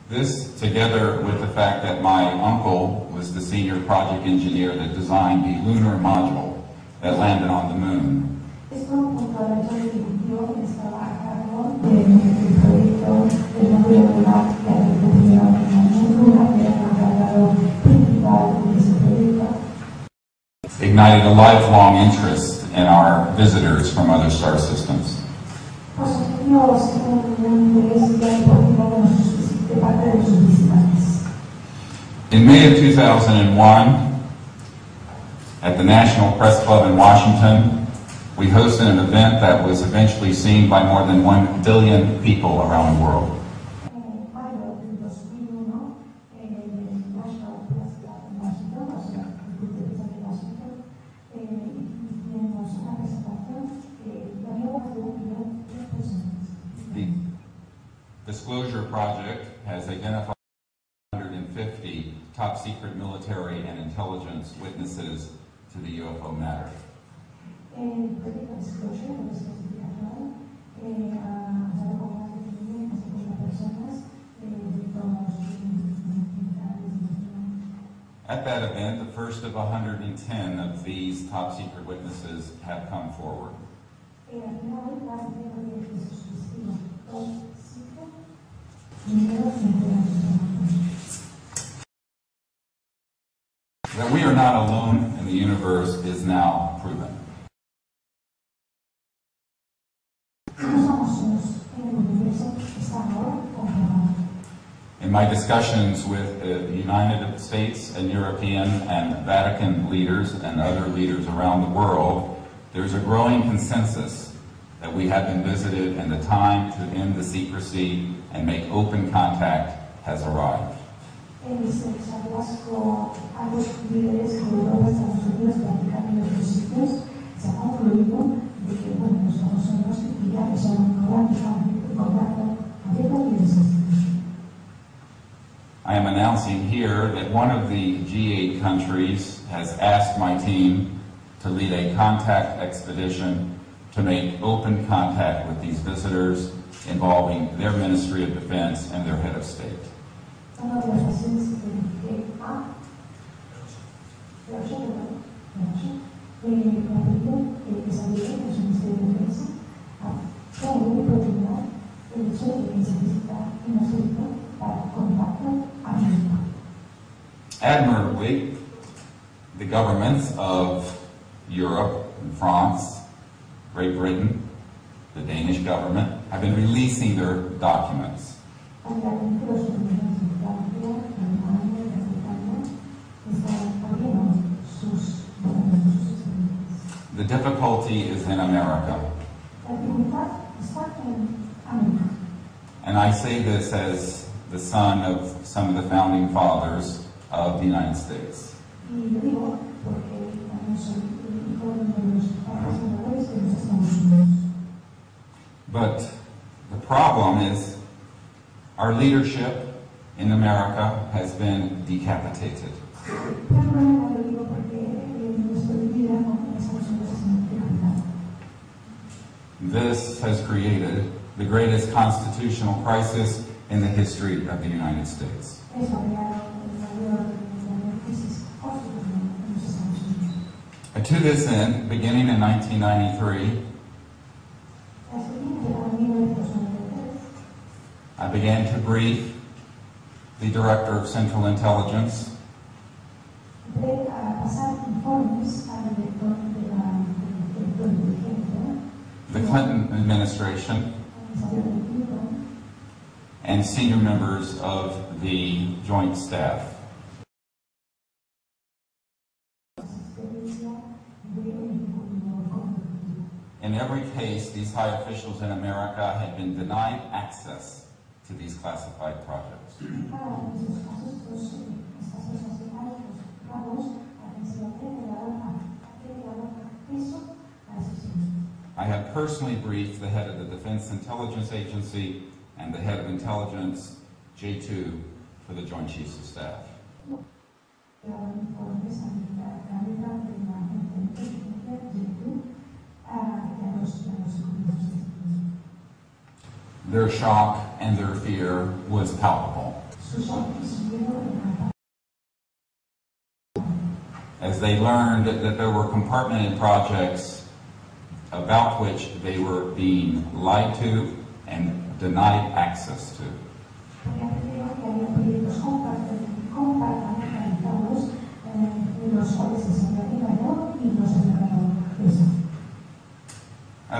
This, together with the fact that my uncle was the senior project engineer that designed the lunar module that landed on the moon, ignited a lifelong interest in our visitors from other star systems. In May of 2001, at the National Press Club in Washington, we hosted an event that was eventually seen by more than 1 billion people around the world. The Disclosure Projekt has identified 150 top secret military and intelligence witnesses to the UFO matter. At that event, the first of 110 of these top secret witnesses have come forward. That we are not alone in the universe is now proven. In my discussions with the United States and European and Vatican leaders and other leaders around the world, there's a growing consensus that we have been visited and the time to end the secrecy and make open contact has arrived. I am announcing here that one of the G8 countries has asked my team to lead a contact expedition to make open contact with these visitors involving their Ministry of Defense and their head of state. Admirably, the governments of Europe and France, Great Britain, the Danish government, have been releasing their documents. The difficulty is in America. And I say this as the son of some of the founding fathers of the United States. But the problem is our leadership in America has been decapitated. This has created the greatest constitutional crisis in the history of the United States. To this end, beginning in 1993, I began to brief the Director of Central Intelligence, the Clinton administration, and senior members of the Joint Staff. In every case, these high officials in America had been denied access to these classified projects. I have personally briefed the head of the Defense Intelligence Agency and the head of intelligence, J2, for the Joint Chiefs of Staff. Their shock and their fear was palpable. as they learned that there were compartmented projects about which they were being lied to and denied access to.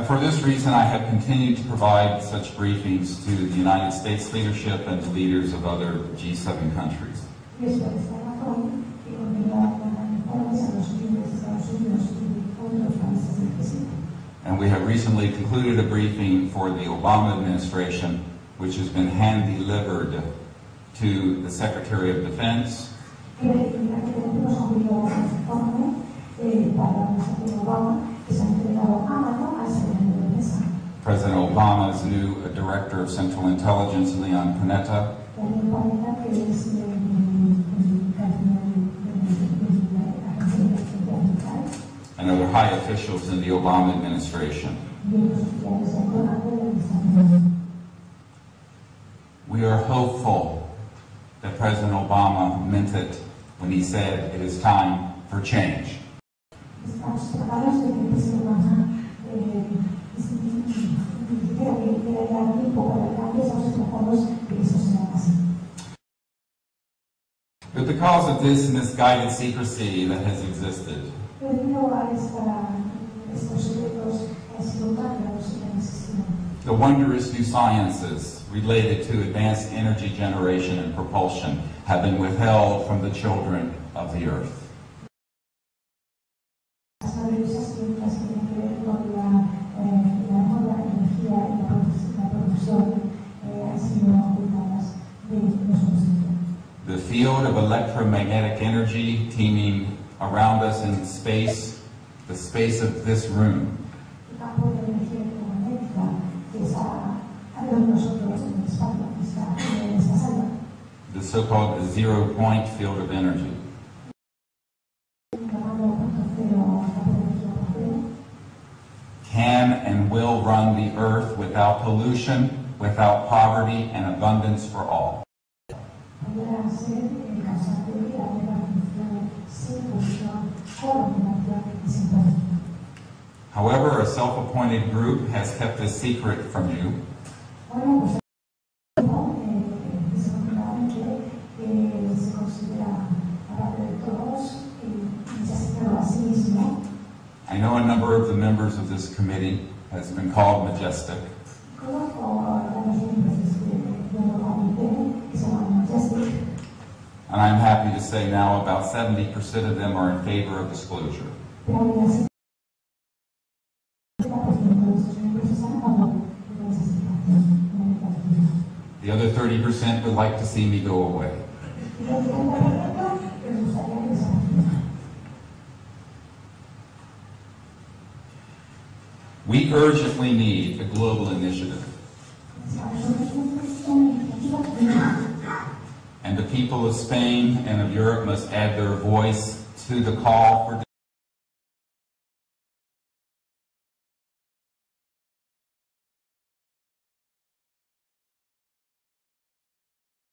For this reason, I have continued to provide such briefings to the United States leadership and to leaders of other G7 countries. And we have recently concluded a briefing for the Obama administration, which has been hand-delivered to the Secretary of Defense, President Obama's new Director of Central Intelligence, Leon Panetta, and other high officials in the Obama administration. We are hopeful that President Obama meant it when he said it is time for change. But because of this misguided secrecy that has existed, the wondrous new sciences related to advanced energy generation and propulsion have been withheld from the children of the earth. The field of electromagnetic energy teeming around us in space, the space of this room, the so-called zero-point field of energy, can and will run the earth without pollution, without poverty, and abundance for all. However, a self-appointed group has kept this secret from you. I know a number of the members of this committee has been called majestic. And I'm happy to say now about 70% of them are in favor of disclosure. The other 30% would like to see me go away. We urgently need a global initiative. And the people of Spain and of Europe must add their voice to the call for